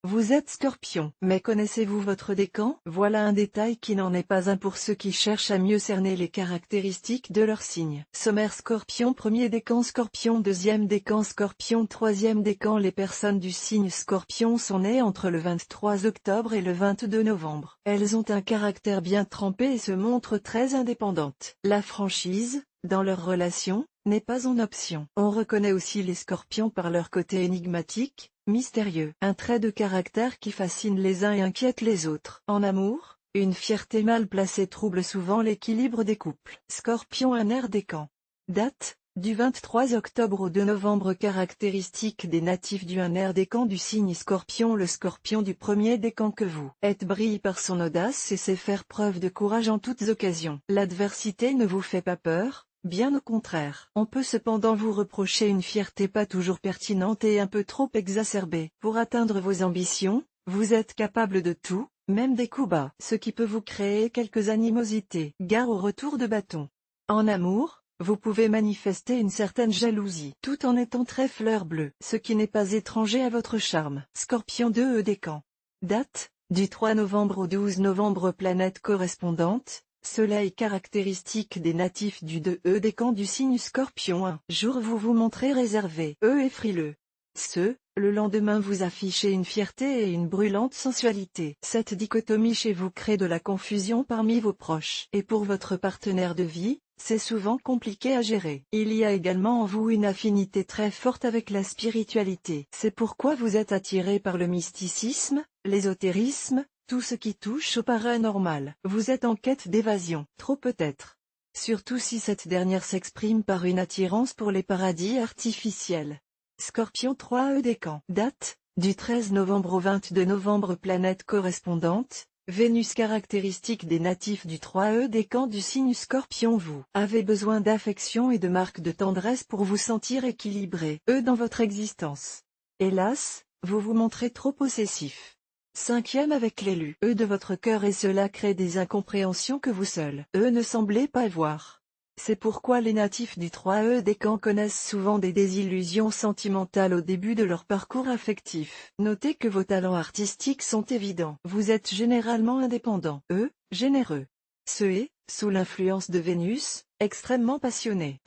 Vous êtes Scorpion. Mais connaissez-vous votre décan? Voilà un détail qui n'en est pas un pour ceux qui cherchent à mieux cerner les caractéristiques de leur signe. Sommaire Scorpion. Premier décan Scorpion. Deuxième décan Scorpion. Troisième décan. Les personnes du signe Scorpion sont nées entre le 23 octobre et le 22 novembre. Elles ont un caractère bien trempé et se montrent très indépendantes. La franchise, dans leurs relations, n'est pas une option. On reconnaît aussi les Scorpions par leur côté énigmatique, mystérieux. Un trait de caractère qui fascine les uns et inquiète les autres. En amour, une fierté mal placée trouble souvent l'équilibre des couples. Scorpion. Un air décan. Date, du 23 octobre au 2 novembre. Caractéristiques des natifs du un air décan du signe Scorpion. Le Scorpion du premier décan que vous êtes brille par son audace et sait faire preuve de courage en toutes occasions. L'adversité ne vous fait pas peur, bien au contraire. On peut cependant vous reprocher une fierté pas toujours pertinente et un peu trop exacerbée. Pour atteindre vos ambitions, vous êtes capable de tout, même des coups bas, ce qui peut vous créer quelques animosités. Gare au retour de bâton. En amour, vous pouvez manifester une certaine jalousie, tout en étant très fleur bleue, ce qui n'est pas étranger à votre charme. Scorpion. 2 décan. Date, du 3 novembre au 12 novembre. Planète correspondante, Soleil. Caractéristique des natifs du 2 décan du signe Scorpion. Un jour vous vous montrez réservé et frileux. Le lendemain vous affichez une fierté et une brûlante sensualité. Cette dichotomie chez vous crée de la confusion parmi vos proches. Et pour votre partenaire de vie, c'est souvent compliqué à gérer. Il y a également en vous une affinité très forte avec la spiritualité. C'est pourquoi vous êtes attiré par le mysticisme, l'ésotérisme, tout ce qui touche au paranormal. Vous êtes en quête d'évasion. Trop peut-être. Surtout si cette dernière s'exprime par une attirance pour les paradis artificiels. Scorpion. 3 décan. Date, du 13 novembre au 22 novembre. Planète correspondante, Vénus. Caractéristique des natifs du 3 décan du signe Scorpion. Vous avez besoin d'affection et de marques de tendresse pour vous sentir équilibré dans votre existence. Hélas, vous vous montrez trop possessif. 5e avec l'élu de votre cœur et cela crée des incompréhensions que vous seul ne semblez pas voir. C'est pourquoi les natifs du 3 décan connaissent souvent des désillusions sentimentales au début de leur parcours affectif. Notez que vos talents artistiques sont évidents. Vous êtes généralement indépendant, généreux. Sous l'influence de Vénus, extrêmement passionné,